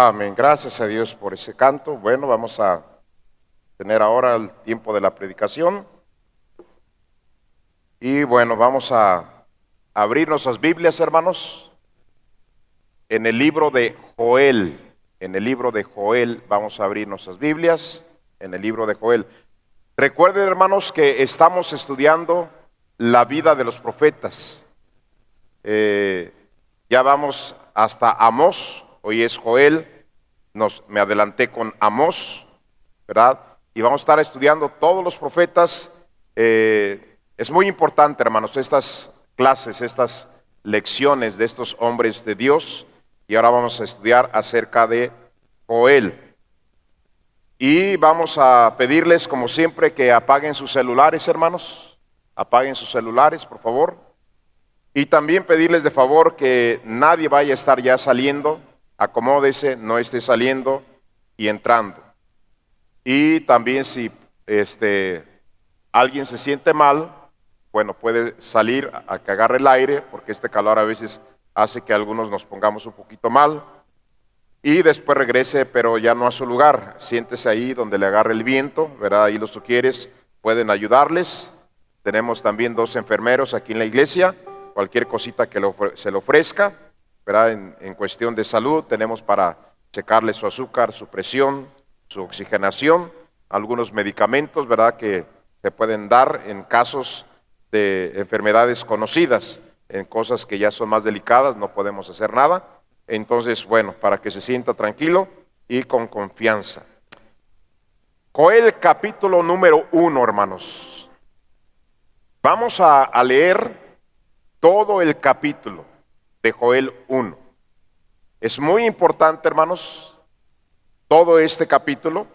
Amén. Gracias a Dios por ese canto. Bueno, vamos a tener ahora el tiempo de la predicación. Y bueno, vamos a abrir nuestras Biblias, hermanos, en el libro de Joel. En el libro de Joel vamos a abrir nuestras Biblias, en el libro de Joel. Recuerden, hermanos, que estamos estudiando la vida de los profetas. Ya vamos hasta Amós. Hoy es Joel, me adelanté con Amós, ¿verdad? Y vamos a estar estudiando todos los profetas. Es muy importante, hermanos, estas clases, estas lecciones de estos hombres de Dios. Y ahora vamos a estudiar acerca de Joel. Y vamos a pedirles, como siempre, que apaguen sus celulares, hermanos. Apaguen sus celulares, por favor. Y también pedirles de favor que nadie vaya a estar ya saliendo. Acomódese, no esté saliendo y entrando. Y también si alguien se siente mal, bueno, puede salir a que agarre el aire, porque este calor a veces hace que algunos nos pongamos un poquito mal. Y después regrese, pero ya no a su lugar. Siéntese ahí donde le agarre el viento, ¿verdad? Ahí los sugieres pueden ayudarles. Tenemos también 2 enfermeros aquí en la iglesia. Cualquier cosita que se le ofrezca, ¿verdad? En cuestión de salud, tenemos para checarle su azúcar, su presión, su oxigenación, algunos medicamentos, ¿verdad? Que se pueden dar en casos de enfermedades conocidas. En cosas que ya son más delicadas no podemos hacer nada. Entonces, bueno, para que se sienta tranquilo y con confianza. Joel capítulo número 1, hermanos. Vamos a leer todo el capítulo de Joel 1. Es muy importante, hermanos, todo este capítulo,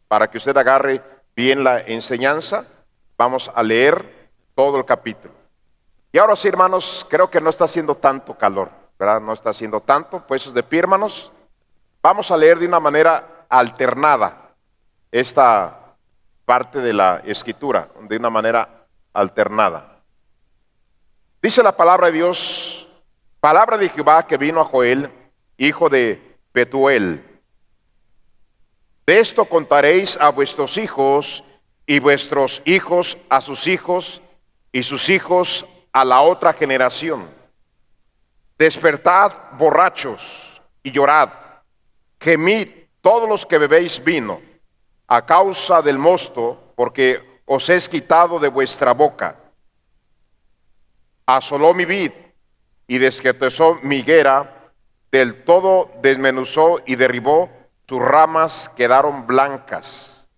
para que usted agarre bien la enseñanza. Vamos a leer todo el capítulo. Y ahora sí, hermanos, creo que no está haciendo tanto calor, ¿verdad? No está haciendo tanto, puestos de pie, hermanos. Vamos a leer de una manera alternada esta parte de la escritura, de una manera alternada. Dice la palabra de Dios, palabra de Jehová que vino a Joel, hijo de Petuel. De esto contaréis a vuestros hijos, y vuestros hijos a sus hijos, y sus hijos a la otra generación. Despertad, borrachos, y llorad. Gemid todos los que bebéis vino, a causa del mosto, porque os es quitado de vuestra boca. Asoló mi vid y desquetezó mi higuera, del todo desmenuzó y derribó, sus ramas quedaron blancas.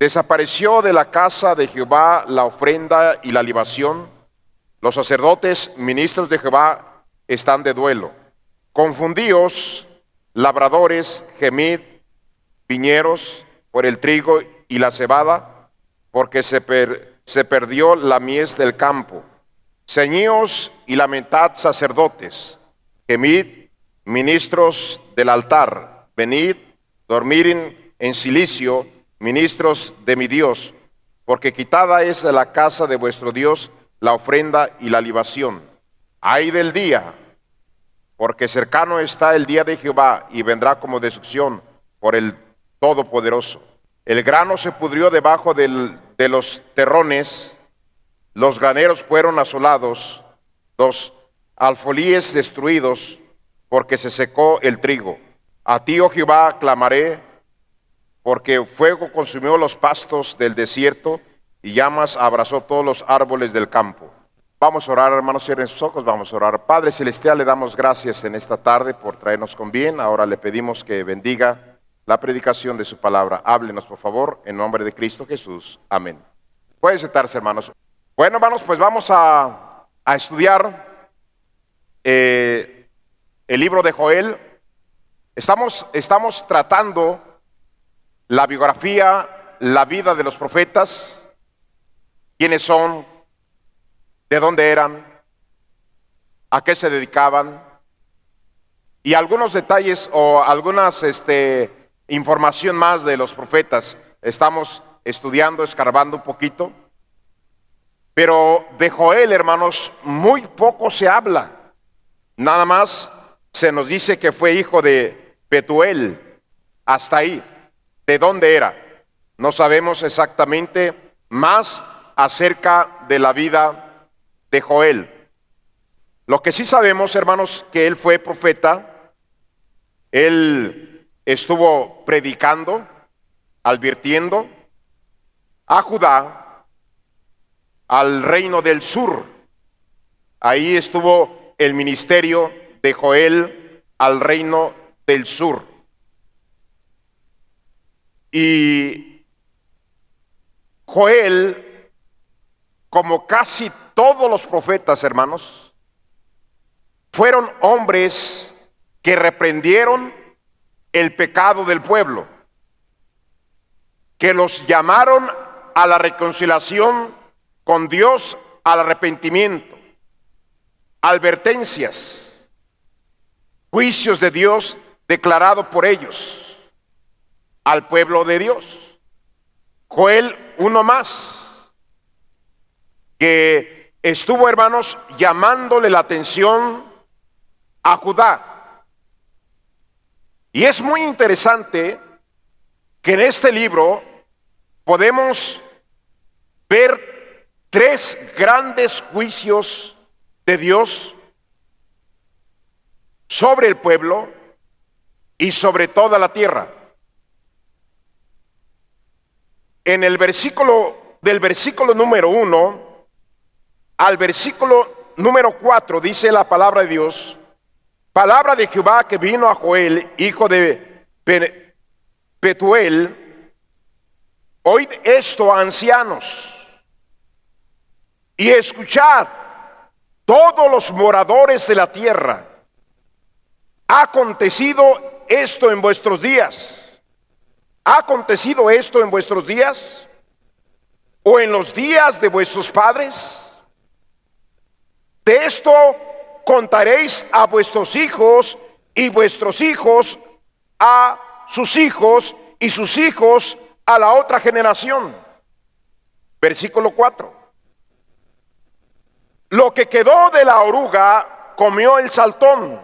Desapareció de la casa de Jehová la ofrenda y la libación. Los sacerdotes, ministros de Jehová, están de duelo. Confundíos, labradores, gemid, viñeros, por el trigo y la cebada, porque se perdió la mies del campo. Ceñíos y lamentad, sacerdotes, gemid, ministros del altar, venid, dormid en silicio, ministros de mi Dios, porque quitada es de la casa de vuestro Dios la ofrenda y la libación. Ay del día, porque cercano está el día de Jehová, y vendrá como destrucción por el Todopoderoso. El grano se pudrió debajo de los terrones, los graneros fueron asolados, los alfolíes destruidos, porque se secó el trigo. A ti, oh Jehová, clamaré, porque fuego consumió los pastos del desierto y llamas abrazó todos los árboles del campo. Vamos a orar, hermanos, cierren sus ojos, vamos a orar. Padre Celestial, le damos gracias en esta tarde por traernos con bien. Ahora le pedimos que bendiga la predicación de su palabra. Háblenos, por favor, en nombre de Cristo Jesús. Amén. Pueden sentarse, hermanos. Bueno, hermanos, pues vamos a estudiar el libro de Joel. Estamos tratando la biografía, la vida de los profetas, quiénes son, de dónde eran, a qué se dedicaban, y algunos detalles o algunas información más de los profetas. Estamos estudiando, escarbando un poquito. Pero de Joel, hermanos, muy poco se habla. Nada más se nos dice que fue hijo de Petuel. Hasta ahí. ¿De dónde era? No sabemos exactamente más acerca de la vida de Joel. Lo que sí sabemos, hermanos, que él fue profeta. Él estuvo predicando, advirtiendo a Judá, al reino del sur. Ahí estuvo el ministerio de Joel al reino del sur. Y Joel, como casi todos los profetas, hermanos, fueron hombres que reprendieron el pecado del pueblo, que los llamaron a la reconciliación con Dios, al arrepentimiento, advertencias, juicios de Dios declarado por ellos al pueblo de Dios. Joel, uno más, que estuvo, hermanos, llamándole la atención a Judá. Y es muy interesante que en este libro podemos ver tres grandes juicios de Dios sobre el pueblo y sobre toda la tierra. En el versículo, del versículo número 1 al versículo número 4 dice la palabra de Dios: palabra de Jehová que vino a Joel, hijo de Petuel, oíd esto, ancianos, y escuchad todos los moradores de la tierra. ¿Ha acontecido esto en vuestros días? ¿Ha acontecido esto en vuestros días? ¿O en los días de vuestros padres? De esto contaréis a vuestros hijos, y vuestros hijos a sus hijos, y sus hijos a la otra generación. Versículo 4. Lo que quedó de la oruga comió el saltón,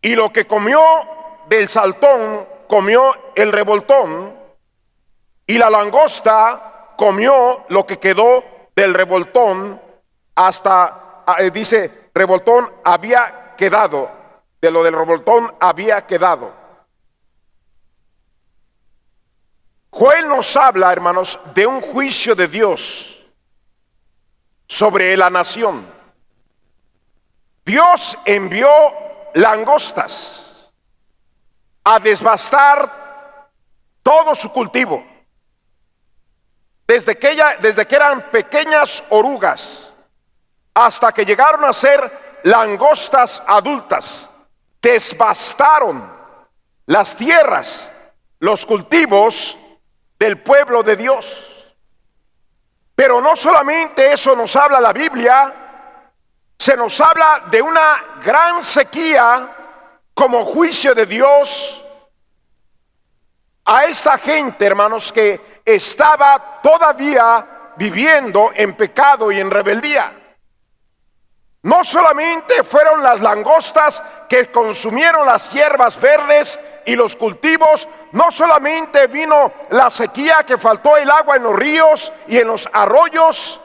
y lo que comió del saltón comió el revoltón, y la langosta comió lo que quedó del revoltón. Hasta, dice, revoltón había quedado, de lo del revoltón había quedado. Joel nos habla, hermanos, de un juicio de Dios sobre la nación. Dios envió langostas a devastar todo su cultivo, desde que eran pequeñas orugas hasta que llegaron a ser langostas adultas. Devastaron las tierras, los cultivos del pueblo de Dios. Pero no solamente eso nos habla la Biblia, se nos habla de una gran sequía como juicio de Dios a esta gente, hermanos, que estaba todavía viviendo en pecado y en rebeldía. No solamente fueron las langostas que consumieron las hierbas verdes y los cultivos, no solamente vino la sequía que faltó el agua en los ríos y en los arroyos,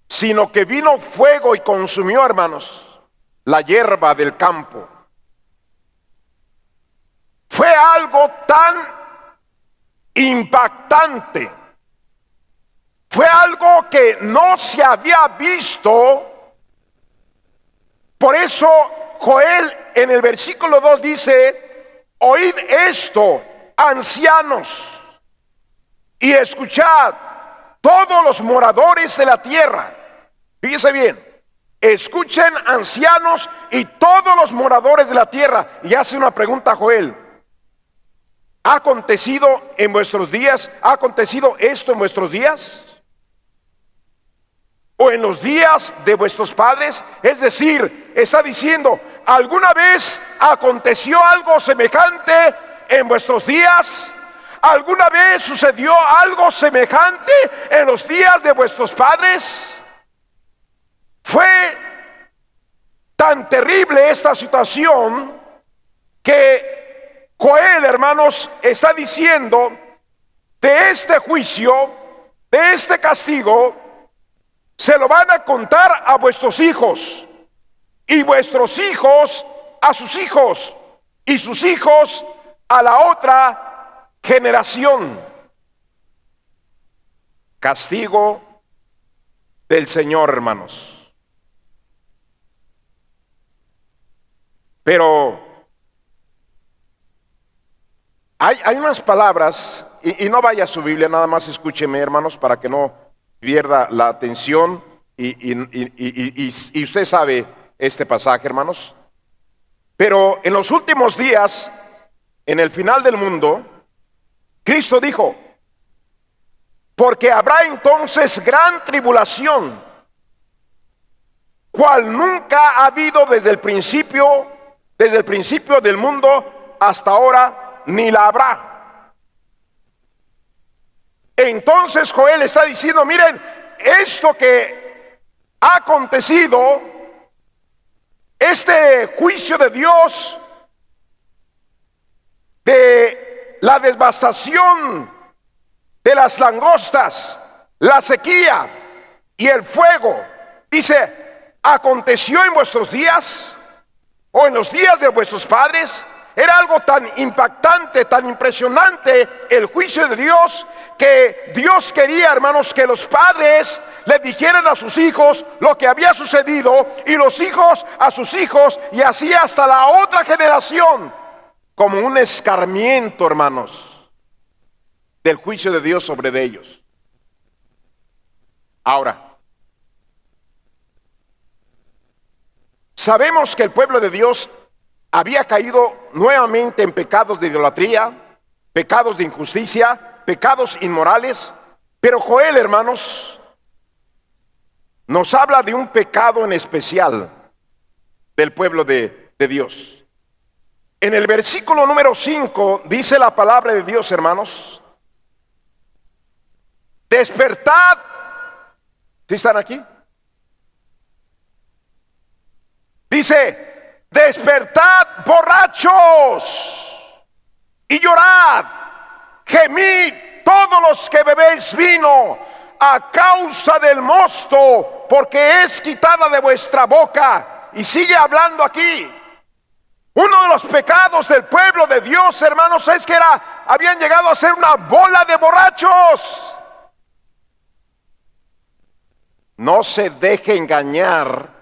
sino que vino fuego y consumió, hermanos, la hierba del campo. Fue algo tan impactante, fue algo que no se había visto. Por eso Joel en el versículo 2 dice: oíd esto, ancianos, y escuchad todos los moradores de la tierra. Fíjese bien, escuchen, ancianos, y todos los moradores de la tierra. Y hace una pregunta a Joel: ¿ha acontecido en vuestros días? ¿Ha acontecido esto en vuestros días? ¿O en los días de vuestros padres? Es decir, está diciendo, ¿alguna vez aconteció algo semejante en vuestros días? ¿Alguna vez sucedió algo semejante en los días de vuestros padres? Fue tan terrible esta situación que Joel, hermanos, está diciendo, de este juicio, de este castigo, se lo van a contar a vuestros hijos, y vuestros hijos a sus hijos, y sus hijos a la otra generación. Castigo del Señor, hermanos. Pero hay unas palabras, y no vaya a su Biblia, nada más escúcheme, hermanos, para que no pierda la atención, y usted sabe este pasaje, hermanos. Pero en los últimos días, en el final del mundo, Cristo dijo, porque habrá entonces gran tribulación, cual nunca ha habido desde el principio del mundo hasta ahora, ni la habrá. Entonces Joel está diciendo, miren, esto que ha acontecido, este juicio de Dios, de la devastación de las langostas, la sequía y el fuego, dice, aconteció en vuestros días o en los días de vuestros padres. Era algo tan impactante, tan impresionante el juicio de Dios, que Dios quería, hermanos, que los padres le dijeran a sus hijos lo que había sucedido, y los hijos a sus hijos, y así hasta la otra generación, como un escarmiento, hermanos, del juicio de Dios sobre de ellos. Ahora, sabemos que el pueblo de Dios había caído nuevamente en pecados de idolatría, pecados de injusticia, pecados inmorales. Pero Joel, hermanos, nos habla de un pecado en especial del pueblo de Dios. En el versículo número 5 dice la palabra de Dios, hermanos, despertad. ¿Sí están aquí? Dice, despertad borrachos y llorad, gemid todos los que bebéis vino a causa del mosto, porque es quitada de vuestra boca. Y sigue hablando aquí. Uno de los pecados del pueblo de Dios, hermanos, es que habían llegado a ser una bola de borrachos. No se deje engañar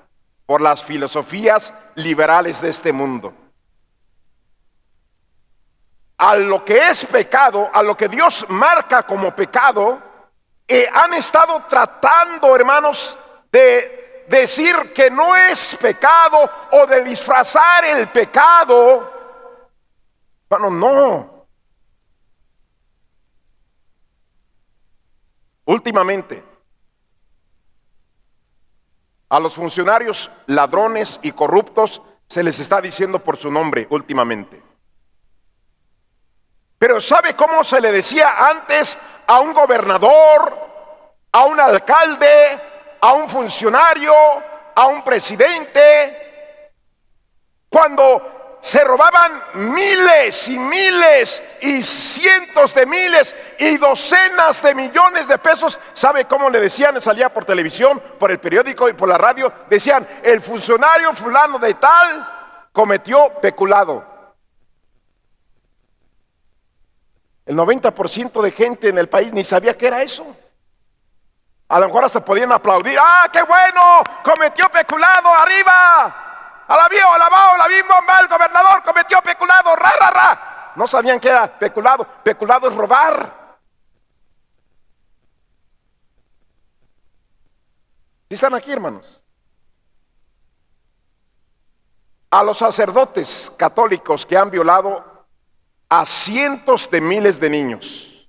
por las filosofías liberales de este mundo. A lo que es pecado, a lo que Dios marca como pecado, han estado tratando, hermanos, de decir que no es pecado, o de disfrazar el pecado. Bueno, no. Últimamente, a los funcionarios ladrones y corruptos se les está diciendo por su nombre últimamente. Pero ¿sabe cómo se le decía antes a un gobernador, a un alcalde, a un funcionario, a un presidente? Cuando se robaban miles y miles y cientos de miles y docenas de millones de pesos, ¿sabe cómo le decían? Salía por televisión, por el periódico y por la radio. Decían, el funcionario fulano de tal cometió peculado. El 90% de gente en el país ni sabía qué era eso. A lo mejor hasta podían aplaudir. ¡Ah, qué bueno! ¡Cometió peculado! ¡Arriba! La vi bomba, el gobernador cometió peculado, ra, ra, ra. No sabían que era peculado. Peculado es robar. ¿Sí están aquí, hermanos? A los sacerdotes católicos que han violado a cientos de miles de niños.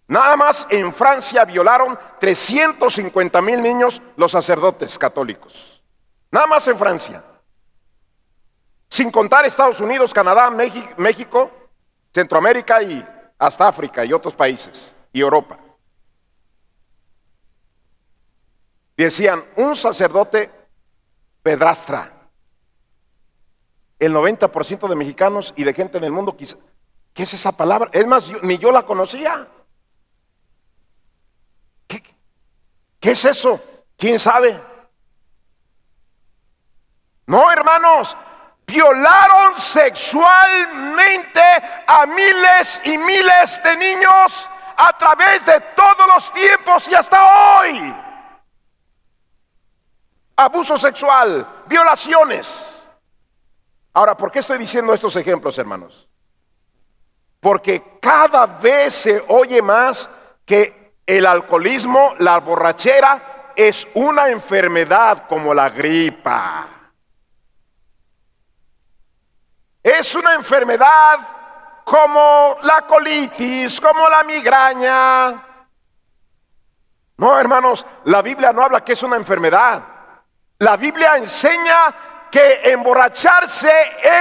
Nada más en Francia violaron 350,000 niños los sacerdotes católicos. Nada más en Francia. Sin contar Estados Unidos, Canadá, México, Centroamérica y hasta África y otros países y Europa. Decían, un sacerdote pedrastra. el 90% de mexicanos y de gente en el mundo, quizá, ¿qué es esa palabra? Es más, ni yo la conocía. ¿Qué es eso? ¿Quién sabe? No, hermanos, violaron sexualmente a miles y miles de niños a través de todos los tiempos y hasta hoy. Abuso sexual, violaciones. Ahora, ¿por qué estoy diciendo estos ejemplos, hermanos? Porque cada vez se oye más que el alcoholismo, la borrachera, es una enfermedad como la gripa. Es una enfermedad como la colitis, como la migraña. No, hermanos, la Biblia no habla que es una enfermedad. La Biblia enseña que emborracharse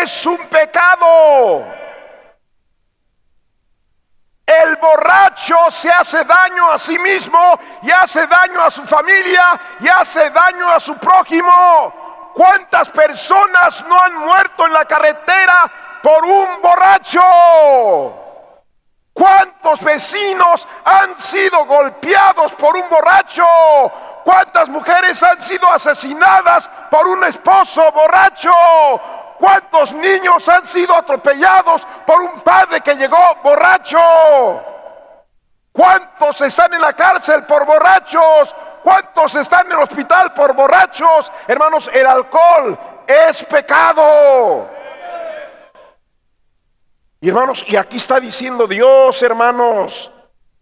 es un pecado. El borracho se hace daño a sí mismo y hace daño a su familia y hace daño a su prójimo. ¿Cuántas personas no han muerto en la carretera por un borracho? ¿Cuántos vecinos han sido golpeados por un borracho? ¿Cuántas mujeres han sido asesinadas por un esposo borracho? ¿Cuántos niños han sido atropellados por un padre que llegó borracho? ¿Cuántos están en la cárcel por borrachos? ¿Cuántos están en el hospital por borrachos? Hermanos, el alcohol es pecado. Y hermanos, y aquí está diciendo Dios, hermanos,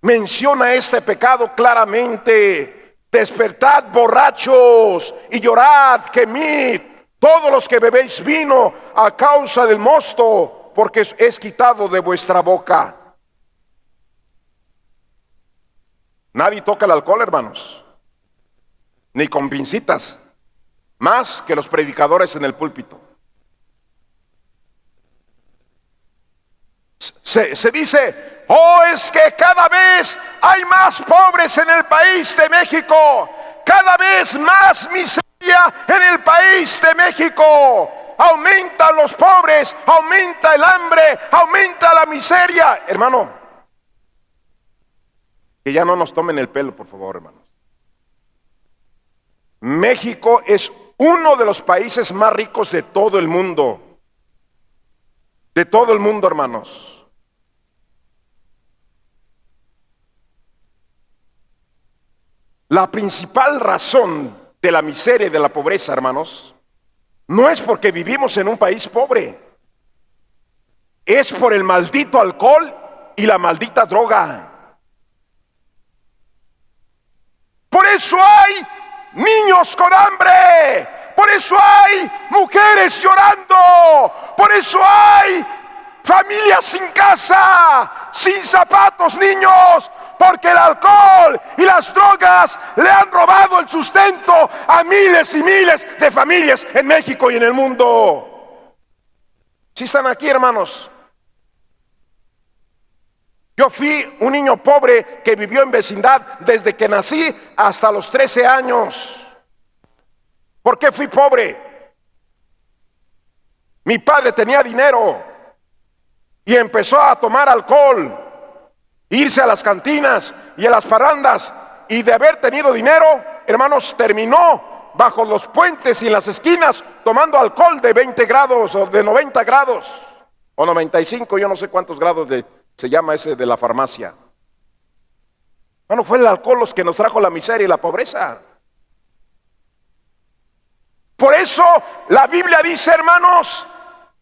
menciona este pecado claramente. Despertad borrachos y llorad, gemid, todos los que bebéis vino a causa del mosto, porque es quitado de vuestra boca. Nadie toca el alcohol, hermanos, ni con pincitas, más que los predicadores en el púlpito. Se dice, oh, es que cada vez hay más pobres en el país de México, cada vez más miseria en el país de México. Aumentan los pobres, aumenta el hambre, aumenta la miseria. Hermano, que ya no nos tomen el pelo, por favor, hermanos. México es uno de los países más ricos de todo el mundo. De todo el mundo, hermanos. La principal razón de la miseria y de la pobreza, hermanos, no es porque vivimos en un país pobre. Es por el maldito alcohol y la maldita droga. Por eso hay niños con hambre. Por eso hay mujeres llorando. Por eso hay familias sin casa, sin zapatos, niños. Porque el alcohol y las drogas le han robado el sustento a miles y miles de familias en México y en el mundo. ¿Sí están aquí, hermanos? Yo fui un niño pobre que vivió en vecindad desde que nací hasta los 13 años. ¿Por qué fui pobre? Mi padre tenía dinero y empezó a tomar alcohol, irse a las cantinas y a las parrandas, y de haber tenido dinero, hermanos, terminó bajo los puentes y en las esquinas tomando alcohol de 20 grados o de 90 grados o 95, yo no sé cuántos grados se llama ese de la farmacia. Bueno, fue el alcohol los que nos trajo la miseria y la pobreza. Por eso la Biblia dice, hermanos,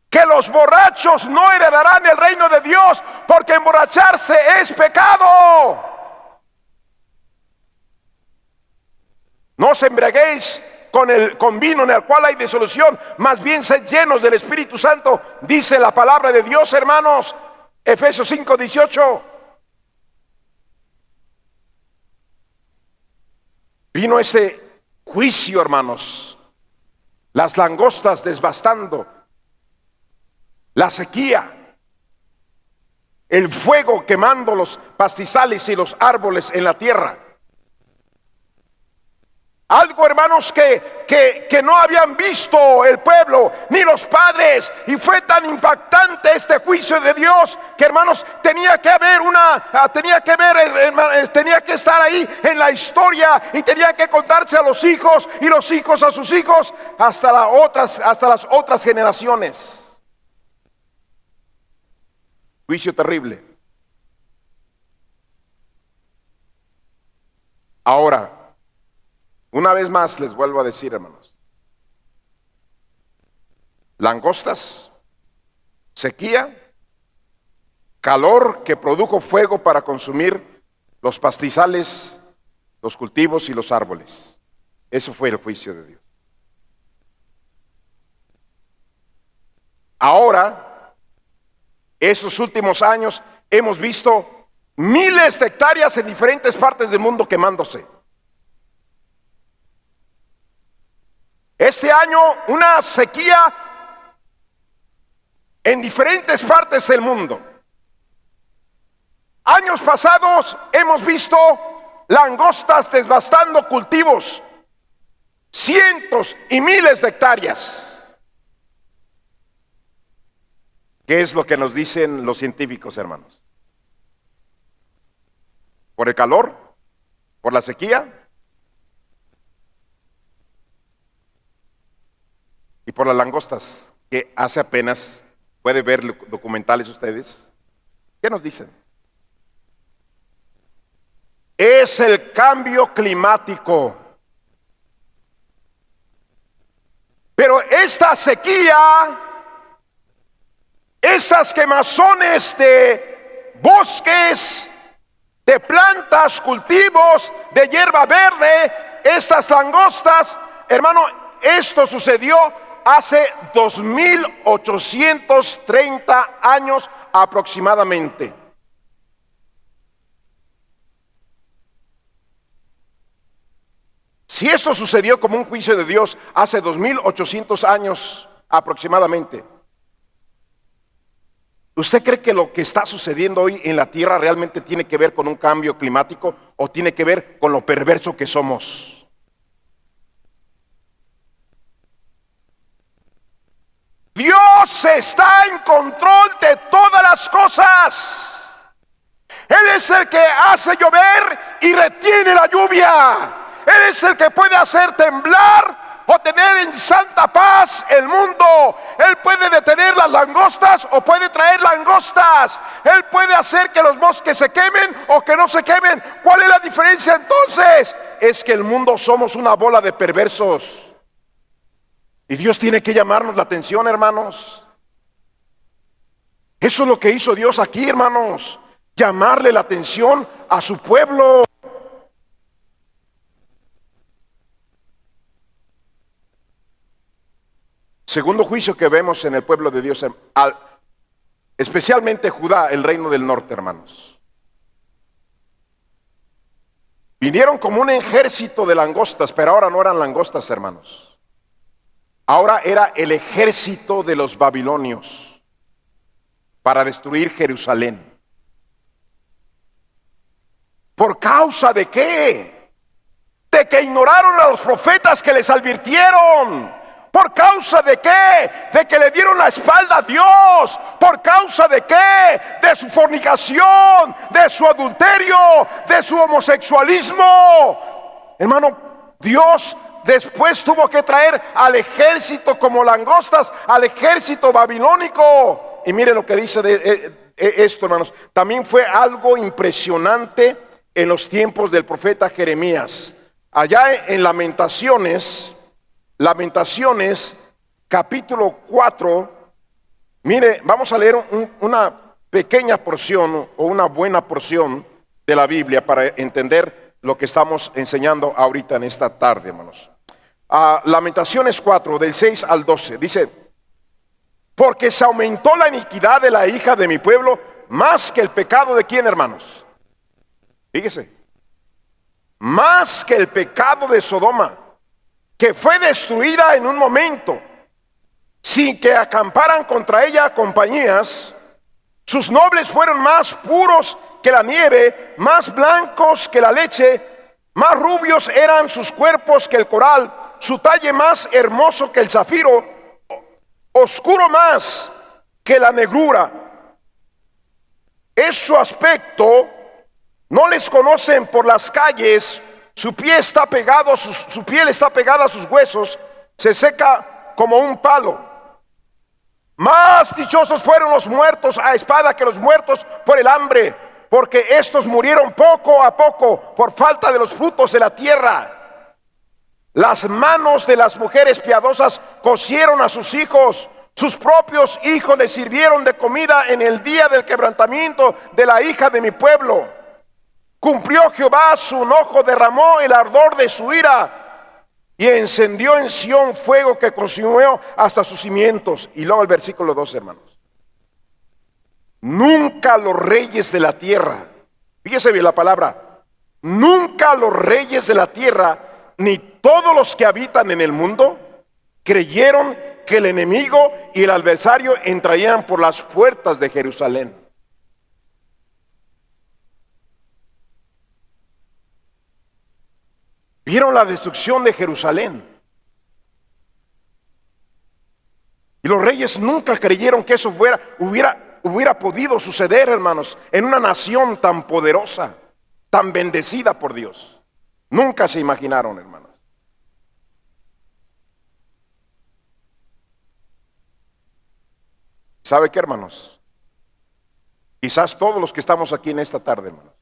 que los borrachos no heredarán el reino de Dios, porque emborracharse es pecado. No os embriaguéis con vino en el cual hay disolución, más bien sed llenos del Espíritu Santo, dice la palabra de Dios, hermanos. Efesios 5:18. Vino ese juicio, hermanos, las langostas devastando, la sequía, el fuego quemando los pastizales y los árboles en la tierra. Algo, hermanos, que no habían visto el pueblo ni los padres. Y fue tan impactante este juicio de Dios que, hermanos, tenía que estar ahí en la historia, y tenía que contarse a los hijos y los hijos a sus hijos hasta las otras generaciones. Juicio terrible. Ahora, una vez más les vuelvo a decir, hermanos, langostas, sequía, calor que produjo fuego para consumir los pastizales, los cultivos y los árboles. Eso fue el juicio de Dios. Ahora, estos últimos años, hemos visto miles de hectáreas en diferentes partes del mundo quemándose. Este año, una sequía en diferentes partes del mundo. Años pasados hemos visto langostas devastando cultivos, cientos y miles de hectáreas. ¿Qué es lo que nos dicen los científicos, hermanos? ¿Por el calor? ¿Por la sequía? Y por las langostas, que hace apenas, puede ver documentales ustedes. ¿Qué nos dicen? Es el cambio climático. Pero esta sequía, estas quemazones de bosques, de plantas, cultivos, de hierba verde, estas langostas, hermano, esto sucedió hace 2830 años aproximadamente. Si esto sucedió como un juicio de Dios hace 2800 años aproximadamente, ¿usted cree que lo que está sucediendo hoy en la tierra realmente tiene que ver con un cambio climático o tiene que ver con lo perverso que somos? Dios está en control de todas las cosas. Él es el que hace llover y retiene la lluvia. Él es el que puede hacer temblar o tener en santa paz el mundo. Él puede detener las langostas o puede traer langostas. Él puede hacer que los bosques se quemen o que no se quemen. ¿Cuál es la diferencia entonces? Es que el mundo somos una bola de perversos. Y Dios tiene que llamarnos la atención, hermanos. Eso es lo que hizo Dios aquí, hermanos. Llamarle la atención a su pueblo. Segundo juicio que vemos en el pueblo de Dios, especialmente Judá, el reino del norte, hermanos. Vinieron como un ejército de langostas, pero ahora no eran langostas, hermanos. Ahora era el ejército de los babilonios para destruir Jerusalén. ¿Por causa de qué? De que ignoraron a los profetas que les advirtieron. ¿Por causa de qué? De que le dieron la espalda a Dios. ¿Por causa de qué? De su fornicación, de su adulterio, de su homosexualismo. Hermano, Dios después tuvo que traer al ejército como langostas, al ejército babilónico. Y mire lo que dice de esto, hermanos. También fue algo impresionante en los tiempos del profeta Jeremías. Allá en Lamentaciones capítulo 4, mire, vamos a leer una pequeña porción o una buena porción de la Biblia para entender lo que estamos enseñando ahorita en esta tarde, hermanos. Lamentaciones 4, del 6 al 12, dice: porque se aumentó la iniquidad de la hija de mi pueblo más que el pecado de ¿quién, hermanos? Fíjese, más que el pecado de Sodoma, que fue destruida en un momento, sin que acamparan contra ella compañías. Sus nobles fueron más puros que la nieve, más blancos que la leche, Más rubios eran sus cuerpos que el coral, su talle más hermoso que el zafiro, oscuro más que la negrura. Es su aspecto, no les conocen por las calles, su piel está pegada a sus huesos, se seca como un palo. Más dichosos fueron los muertos a espada que los muertos por el hambre, porque estos murieron poco a poco por falta de los frutos de la tierra. Las manos de las mujeres piadosas cocieron a sus hijos, sus propios hijos les sirvieron de comida en el día del quebrantamiento de la hija de mi pueblo. Cumplió Jehová su enojo, derramó el ardor de su ira y encendió en Sión fuego que consumió hasta sus cimientos. Y luego el versículo 2, hermanos. Nunca los reyes de la tierra, fíjese bien la palabra, nunca los reyes de la tierra, ni todos los que habitan en el mundo, creyeron que el enemigo y el adversario entrarían por las puertas de Jerusalén. Vieron la destrucción de Jerusalén. Y los reyes nunca creyeron que eso hubiera podido suceder, hermanos, en una nación tan poderosa, tan bendecida por Dios. Nunca se imaginaron, hermanos. ¿Sabe qué, hermanos? Quizás todos los que estamos aquí en esta tarde, hermanos,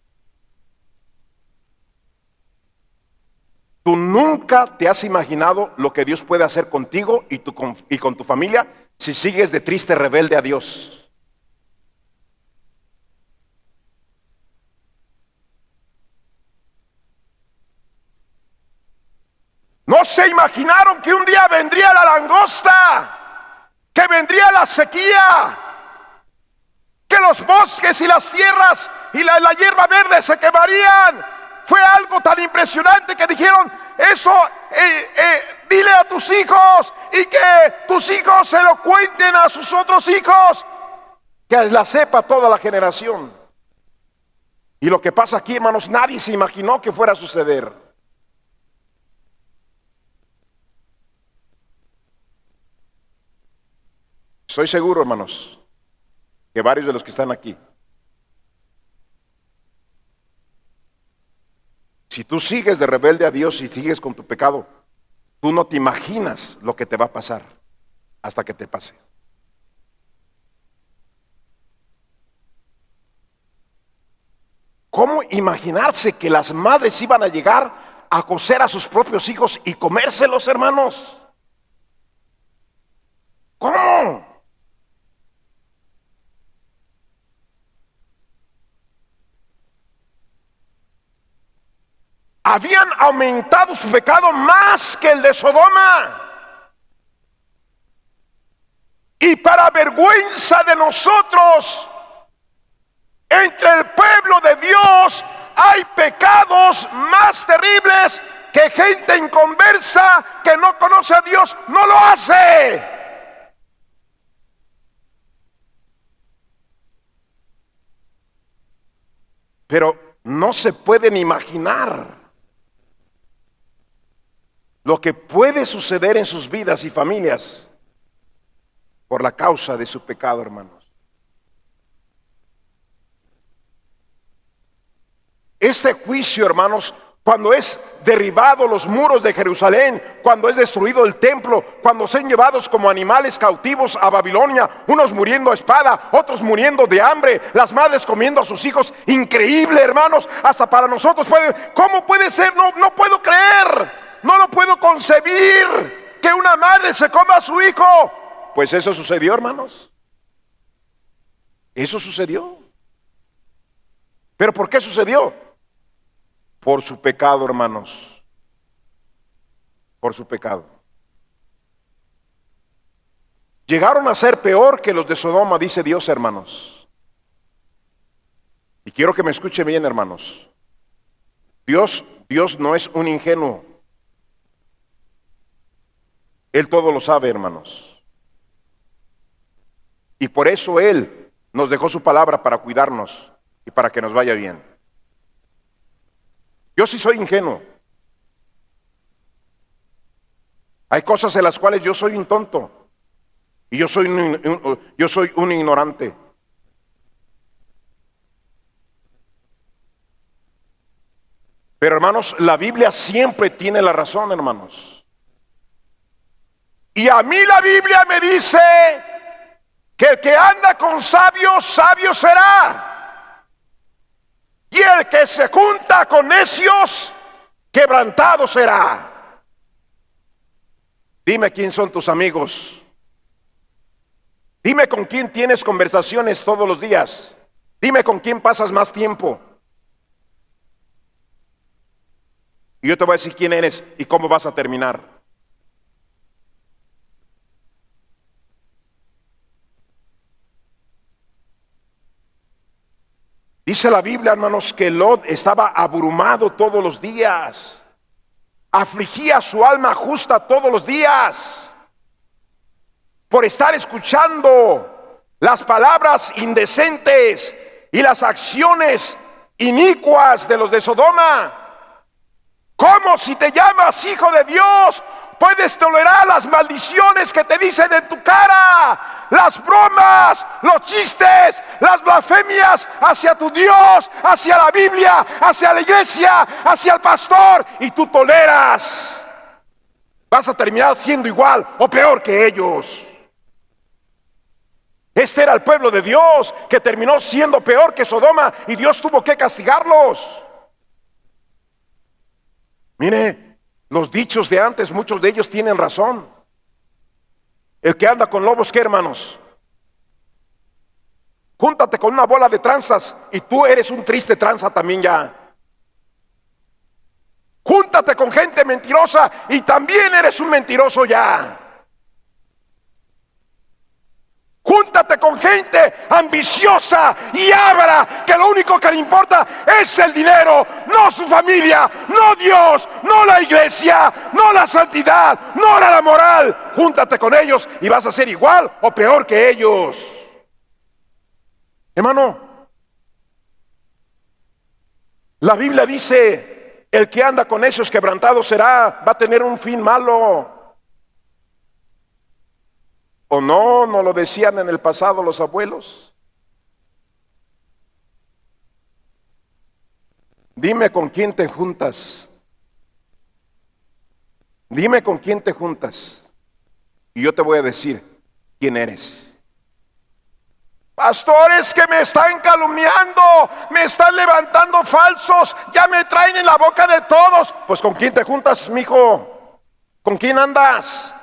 tú nunca te has imaginado lo que Dios puede hacer contigo y con tu familia si sigues de triste rebelde a Dios. No se imaginaron que un día vendría la langosta, que vendría la sequía, que los bosques y las tierras y la hierba verde se quemarían. Fue algo tan impresionante que dijeron, eso dile a tus hijos y que tus hijos se lo cuenten a sus otros hijos, que la sepa toda la generación. Y lo que pasa aquí, hermanos, nadie se imaginó que fuera a suceder. Estoy seguro, hermanos, que varios de los que están aquí, si tú sigues de rebelde a Dios y sigues con tu pecado, tú no te imaginas lo que te va a pasar hasta que te pase. ¿Cómo imaginarse que las madres iban a llegar a cocer a sus propios hijos y comérselos, hermanos? ¿Cómo? Habían aumentado su pecado más que el de Sodoma. Y para vergüenza de nosotros, entre el pueblo de Dios hay pecados más terribles que gente inconversa que no conoce a Dios no lo hace. Pero no se pueden imaginar lo que puede suceder en sus vidas y familias por la causa de su pecado, hermanos. Este juicio, hermanos, cuando es derribado los muros de Jerusalén, cuando es destruido el templo, cuando son llevados como animales cautivos a Babilonia, unos muriendo a espada, otros muriendo de hambre, las madres comiendo a sus hijos, increíble, hermanos, hasta para nosotros ¿cómo puede ser? No puedo creer. No lo puedo concebir que una madre se coma a su hijo. Pues eso sucedió, hermanos. Eso sucedió. ¿Pero por qué sucedió? Por su pecado, hermanos. Por su pecado. Llegaron a ser peor que los de Sodoma, dice Dios, hermanos. Y quiero que me escuchen bien, hermanos. Dios no es un ingenuo. Él todo lo sabe, hermanos. Y por eso Él nos dejó su palabra para cuidarnos y para que nos vaya bien. Yo sí soy ingenuo. Hay cosas en las cuales yo soy un tonto y yo soy un ignorante. Pero hermanos, la Biblia siempre tiene la razón, hermanos. Y a mí la Biblia me dice que el que anda con sabios, sabio será. Y el que se junta con necios, quebrantado será. Dime quién son tus amigos. Dime con quién tienes conversaciones todos los días. Dime con quién pasas más tiempo. Y yo te voy a decir quién eres y cómo vas a terminar. Dice la Biblia, hermanos, que Lot estaba abrumado todos los días. Afligía su alma justa todos los días por estar escuchando las palabras indecentes y las acciones inicuas de los de Sodoma. ¿Cómo, si te llamas hijo de Dios, puedes tolerar las maldiciones que te dicen en tu cara, las bromas, los chistes, las blasfemias hacia tu Dios, hacia la Biblia, hacia la iglesia, hacia el pastor, y tú toleras? Vas a terminar siendo igual o peor que ellos. Este era el pueblo de Dios que terminó siendo peor que Sodoma y Dios tuvo que castigarlos. Mire, los dichos de antes, muchos de ellos tienen razón. El que anda con lobos, ¿qué, hermanos? Júntate con una bola de tranzas y tú eres un triste tranza también ya. Júntate con gente mentirosa y también eres un mentiroso ya. Júntate con gente ambiciosa y avara, que lo único que le importa es el dinero, no su familia, no Dios, no la iglesia, no la santidad, no la moral. Júntate con ellos y vas a ser igual o peor que ellos. Hermano, la Biblia dice, el que anda con esos quebrantados será, va a tener un fin malo. ¿O no? ¿No lo decían en el pasado los abuelos? Dime con quién te juntas. Dime con quién te juntas. Y yo te voy a decir quién eres. Pastores que me están calumniando, me están levantando falsos, ya me traen en la boca de todos. Pues ¿con quién te juntas, mijo? ¿Con quién andas?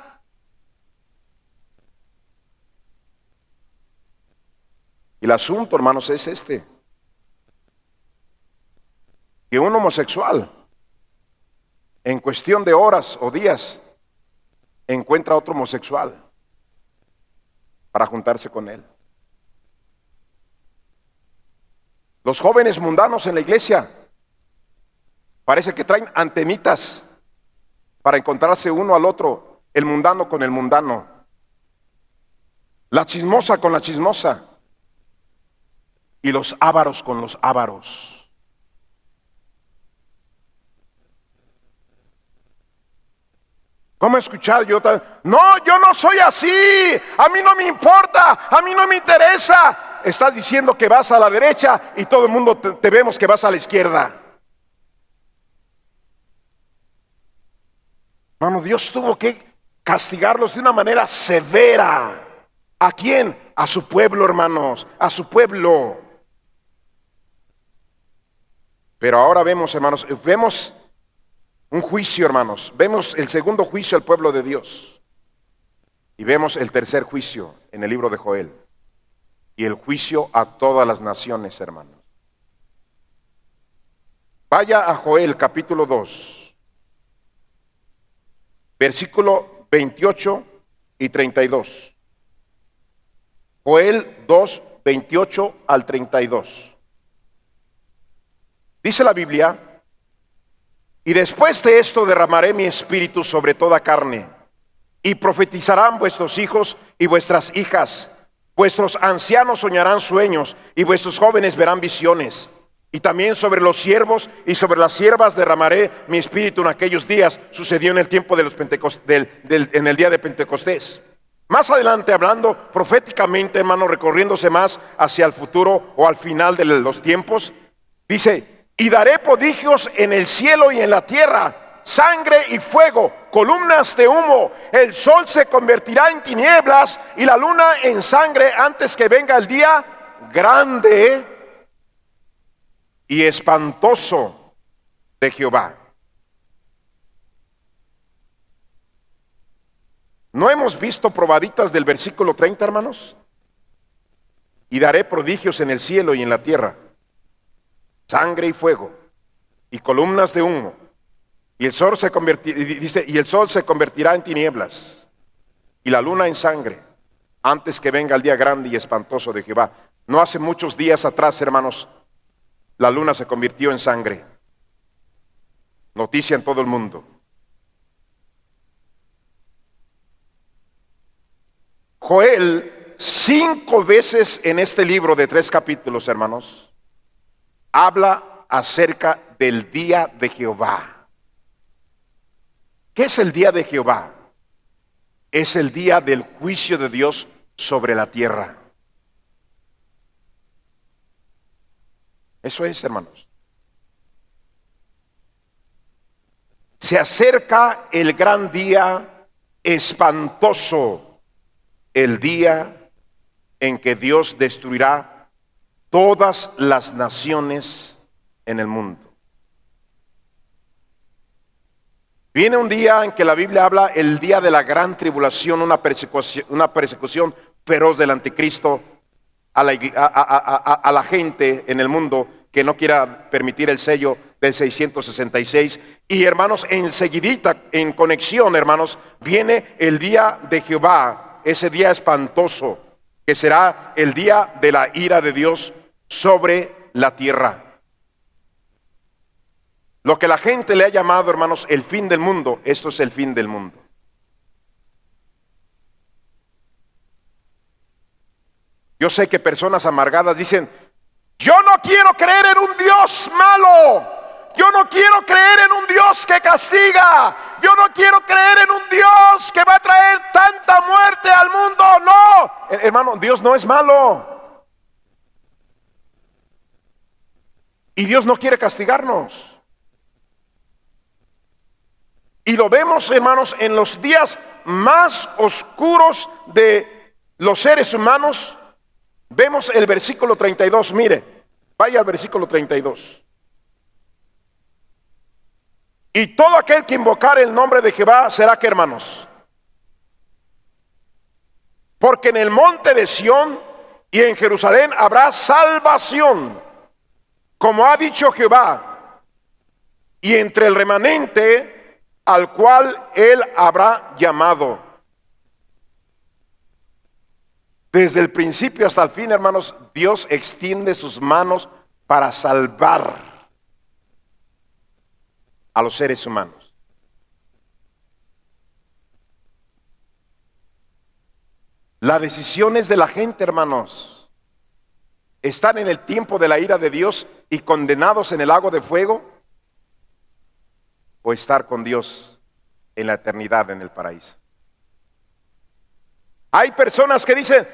Y el asunto, hermanos, es este: que un homosexual en cuestión de horas o días encuentra a otro homosexual para juntarse con él. Los jóvenes mundanos en la iglesia parece que traen antenitas para encontrarse uno al otro, el mundano con el mundano, la chismosa con la chismosa y los ávaros con los ávaros. ¿Cómo he escuchado yo? No, yo no soy así, a mí no me importa, a mí no me interesa. Estás diciendo que vas a la derecha y todo el mundo te vemos que vas a la izquierda. Hermano, Dios tuvo que castigarlos de una manera severa. ¿A quién? A su pueblo, hermanos, a su pueblo. Pero ahora vemos, hermanos, vemos un juicio, hermanos. Vemos el segundo juicio al pueblo de Dios. Y vemos el tercer juicio en el libro de Joel. Y el juicio a todas las naciones, hermanos. Vaya a Joel capítulo 2, versículo 28 y 32. Joel 2, 28 al 32. Dice la Biblia: y después de esto derramaré mi espíritu sobre toda carne, y profetizarán vuestros hijos y vuestras hijas, vuestros ancianos soñarán sueños, y vuestros jóvenes verán visiones. Y también sobre los siervos y sobre las siervas derramaré mi espíritu en aquellos días. Sucedió en el tiempo de los en el día de Pentecostés. Más adelante, hablando proféticamente, hermano, recorriéndose más hacia el futuro o al final de los tiempos, dice: y daré prodigios en el cielo y en la tierra, sangre y fuego, columnas de humo. El sol se convertirá en tinieblas y la luna en sangre antes que venga el día grande y espantoso de Jehová. ¿No hemos visto probaditas del versículo 30, hermanos? Y daré prodigios en el cielo y en la tierra, sangre y fuego, y columnas de humo, y el sol se convertirá en tinieblas, y la luna en sangre, antes que venga el día grande y espantoso de Jehová. No hace muchos días atrás, hermanos, la luna se convirtió en sangre. Noticia en todo el mundo. Joel, 5 veces en este libro de 3 capítulos, hermanos, habla acerca del día de Jehová. ¿Qué es el día de Jehová? Es el día del juicio de Dios sobre la tierra. Eso es, hermanos. Se acerca el gran día espantoso, el día en que Dios destruirá todas las naciones en el mundo. Viene un día en que la Biblia habla el día de la gran tribulación, una persecución feroz del anticristo a la gente en el mundo que no quiera permitir el sello del 666. Y hermanos, enseguidita, en conexión, hermanos, viene el día de Jehová, ese día espantoso, que será el día de la ira de Dios sobre la tierra. Lo que la gente le ha llamado, hermanos, el fin del mundo, esto es el fin del mundo. Yo sé que personas amargadas dicen: yo no quiero creer en un Dios malo, yo no quiero creer en un Dios que castiga, yo no quiero creer en un Dios que va a traer tanta muerte al mundo. No, hermano, Dios no es malo y Dios no quiere castigarnos. Y lo vemos, hermanos, en los días más oscuros de los seres humanos. Vemos el versículo 32, mire, vaya al versículo 32. Y todo aquel que invocare el nombre de Jehová será, ¿qué, hermanos? Porque en el monte de Sión y en Jerusalén habrá salvación, como ha dicho Jehová, y entre el remanente al cual él habrá llamado. Desde el principio hasta el fin, hermanos, Dios extiende sus manos para salvar a los seres humanos. La decisión es de la gente, hermanos. Están en el tiempo de la ira de Dios y condenados en el lago de fuego, o estar con Dios en la eternidad en el paraíso. Hay personas que dicen: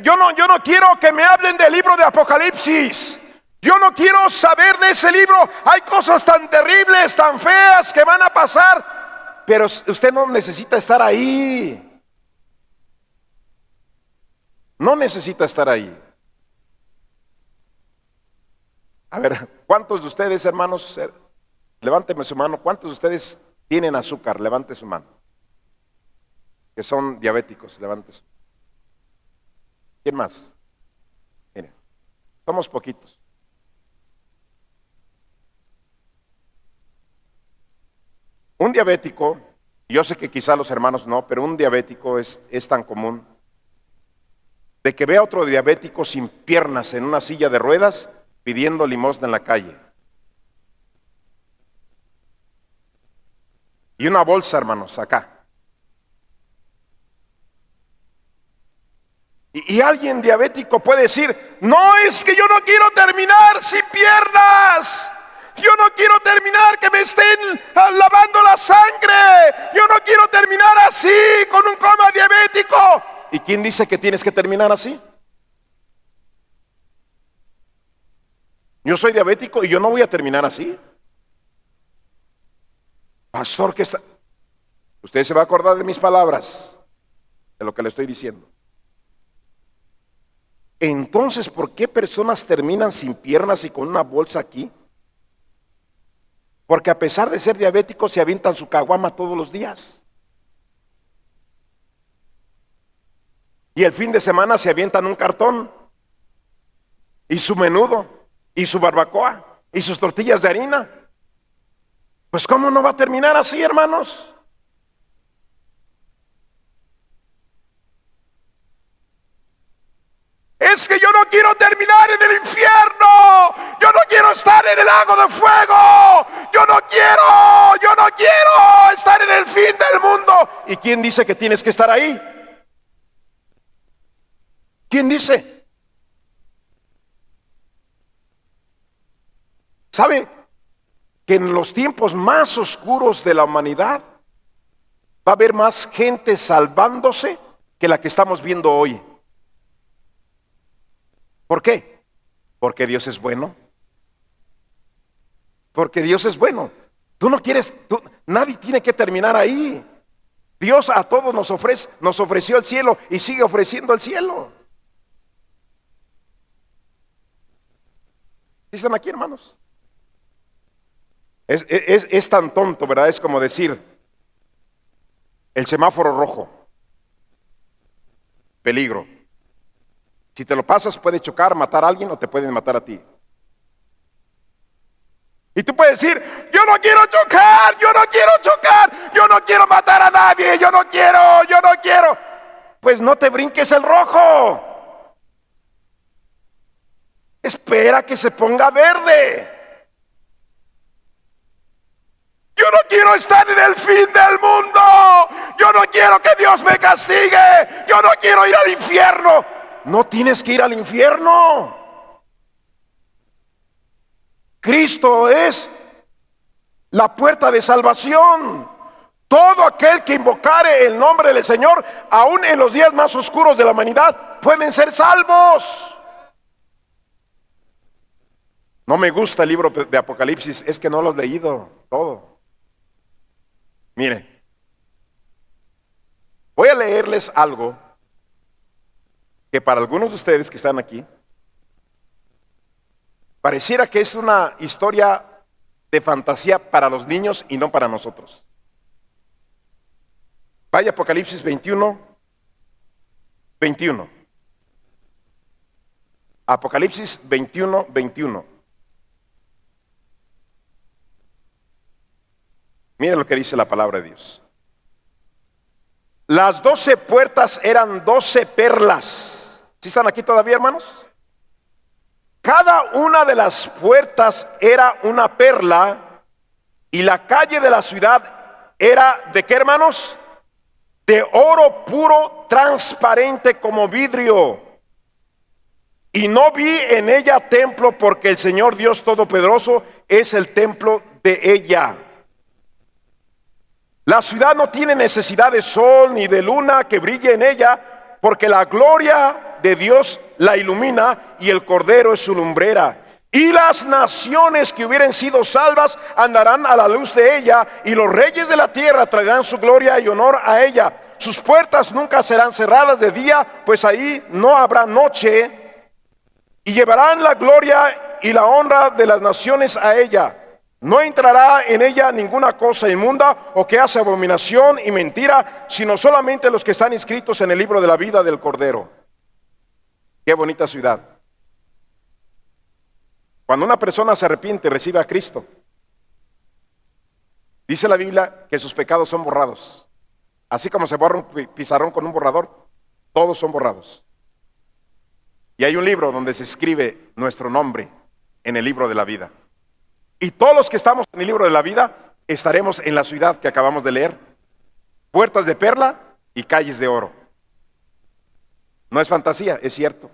yo no quiero que me hablen del libro de Apocalipsis, yo no quiero saber de ese libro, hay cosas tan terribles, tan feas que van a pasar. Pero usted no necesita estar ahí, no necesita estar ahí. A ver, ¿cuántos de ustedes, hermanos, levánteme su mano, cuántos de ustedes tienen azúcar? Levante su mano. Que son diabéticos, levante su mano. ¿Quién más? Miren, somos poquitos. Un diabético, yo sé que quizá los hermanos no, pero un diabético es tan común, de que vea a otro diabético sin piernas en una silla de ruedas pidiendo limosna en la calle. Y una bolsa, hermanos, acá. Y alguien diabético puede decir, no, es que yo no quiero terminar sin piernas. Yo no quiero terminar que me estén lavando la sangre. Yo no quiero terminar así, con un coma diabético. ¿Y quién dice que tienes que terminar así? Yo soy diabético y yo no voy a terminar así. Pastor, ¿qué está? Usted se va a acordar de mis palabras, de lo que le estoy diciendo. Entonces, ¿por qué personas terminan sin piernas y con una bolsa aquí? Porque a pesar de ser diabéticos se avientan su caguama todos los días. Y el fin de semana se avientan un cartón y su menudo y su barbacoa y sus tortillas de harina. Pues ¿cómo no va a terminar así, hermanos? Es que yo no quiero terminar en el infierno. Yo no quiero estar en el lago de fuego. Yo no quiero estar en el fin del mundo. ¿Y quién dice que tienes que estar ahí? ¿Quién dice? ¿Sabe que en los tiempos más oscuros de la humanidad va a haber más gente salvándose que la que estamos viendo hoy? ¿Por qué? Porque Dios es bueno. Porque Dios es bueno. Tú no quieres, nadie tiene que terminar ahí. Dios a todos nos ofreció el cielo y sigue ofreciendo el cielo. ¿Sí están aquí, hermanos? Es tan tonto, ¿verdad? Es como decir, el semáforo rojo, peligro. Si te lo pasas puede chocar, matar a alguien o te pueden matar a ti. Y tú puedes decir, yo no quiero chocar, yo no quiero matar a nadie, yo no quiero. Pues no te brinques el rojo. Espera que se ponga verde. Yo no quiero estar en el fin del mundo. Yo no quiero que Dios me castigue. Yo no quiero ir al infierno. No tienes que ir al infierno. Cristo es la puerta de salvación. Todo aquel que invocare el nombre del Señor, aún en los días más oscuros de la humanidad, pueden ser salvos. No me gusta el libro de Apocalipsis, es que no lo he leído todo. Mire, voy a leerles algo que para algunos de ustedes que están aquí, pareciera que es una historia de fantasía para los niños y no para nosotros. Vaya Apocalipsis 21. Apocalipsis 21. Miren lo que dice la palabra de Dios. Las 12 puertas eran 12 perlas. ¿Sí están aquí todavía, hermanos? Cada una de las puertas era una perla y la calle de la ciudad era ¿de qué, hermanos? De oro puro, transparente como vidrio. Y no vi en ella templo, porque el Señor Dios Todopoderoso es el templo de ella. La ciudad no tiene necesidad de sol ni de luna que brille en ella, porque la gloria de Dios la ilumina y el Cordero es su lumbrera. Y las naciones que hubieren sido salvas andarán a la luz de ella, y los reyes de la tierra traerán su gloria y honor a ella. Sus puertas nunca serán cerradas de día, pues ahí no habrá noche, y llevarán la gloria y la honra de las naciones a ella. No entrará en ella ninguna cosa inmunda o que hace abominación y mentira, sino solamente los que están inscritos en el libro de la vida del Cordero. Qué bonita ciudad. Cuando una persona se arrepiente y recibe a Cristo, dice la Biblia que sus pecados son borrados. Así como se borra un pizarrón con un borrador, todos son borrados. Y hay un libro donde se escribe nuestro nombre en el libro de la vida. Y todos los que estamos en el libro de la vida estaremos en la ciudad que acabamos de leer. Puertas de perla y calles de oro. No es fantasía, es cierto.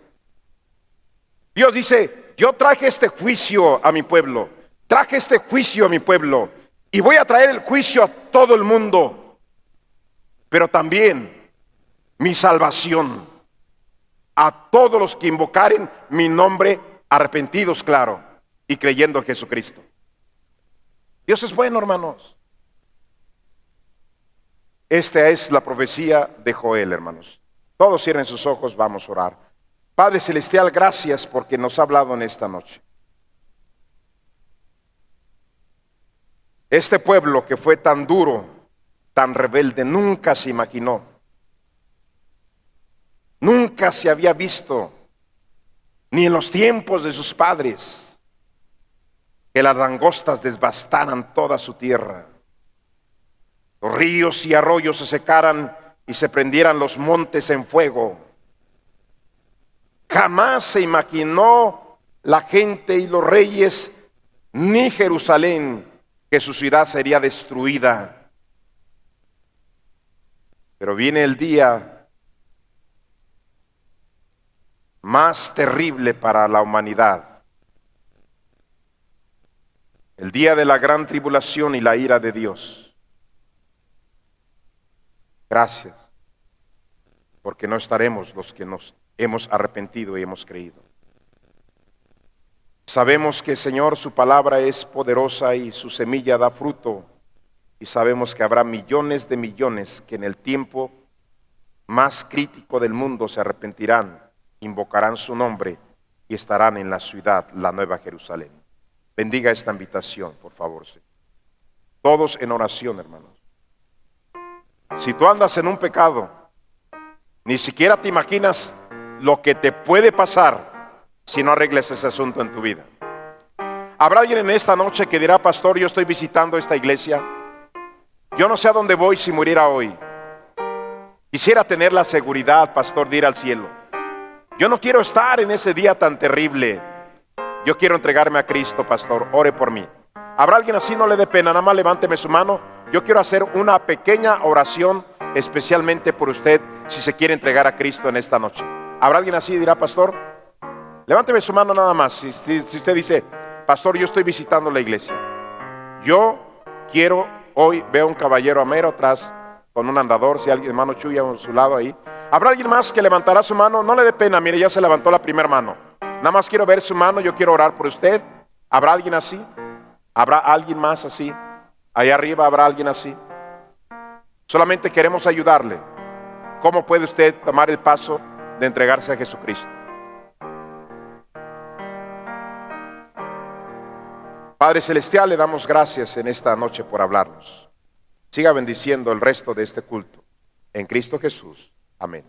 Dios dice, yo traje este juicio a mi pueblo, traje este juicio a mi pueblo, y voy a traer el juicio a todo el mundo, pero también mi salvación a todos los que invocaren mi nombre, arrepentidos, claro, y creyendo en Jesucristo. Dios es bueno, hermanos. Esta es la profecía de Joel, hermanos. Todos cierren sus ojos, vamos a orar. Padre Celestial, gracias porque nos ha hablado en esta noche. Este pueblo que fue tan duro, tan rebelde, nunca se imaginó, nunca se había visto, ni en los tiempos de sus padres, que las langostas devastaran toda su tierra. Los ríos y arroyos se secaran y se prendieran los montes en fuego. Jamás se imaginó la gente y los reyes, ni Jerusalén, que su ciudad sería destruida. Pero viene el día más terrible para la humanidad. El día de la gran tribulación y la ira de Dios. Gracias, porque no estaremos los que nos hemos arrepentido y hemos creído. Sabemos que, Señor, su palabra es poderosa y su semilla da fruto, y sabemos que habrá millones de millones que en el tiempo más crítico del mundo se arrepentirán, invocarán su nombre y estarán en la ciudad, la Nueva Jerusalén. Bendiga esta invitación, por favor, Señor. Todos en oración, hermanos. Si tú andas en un pecado, ni siquiera te imaginas lo que te puede pasar si no arreglas ese asunto en tu vida. Habrá alguien en esta noche que dirá, pastor, yo estoy visitando esta iglesia, yo no sé a dónde voy si muriera hoy. Quisiera tener la seguridad, pastor, de ir al cielo. Yo no quiero estar en ese día tan terrible. Yo quiero entregarme a Cristo, pastor, ore por mí. ¿Habrá alguien así? No le dé pena, nada más levánteme su mano. Yo quiero hacer una pequeña oración especialmente por usted si se quiere entregar a Cristo en esta noche. ¿Habrá alguien así? Dirá, pastor, levánteme su mano nada más. Si usted dice, pastor, yo estoy visitando la iglesia, yo quiero hoy, veo un caballero amero atrás con un andador, si alguien, hermano Chuya a su lado ahí. ¿Habrá alguien más que levantará su mano? No le dé pena, mire, ya se levantó la primera mano. Nada más quiero ver su mano, yo quiero orar por usted. ¿Habrá alguien así? ¿Habrá alguien más así? Allá arriba habrá alguien así. Solamente queremos ayudarle. ¿Cómo puede usted tomar el paso de entregarse a Jesucristo? Padre Celestial, le damos gracias en esta noche por hablarnos. Siga bendiciendo el resto de este culto. En Cristo Jesús. Amén.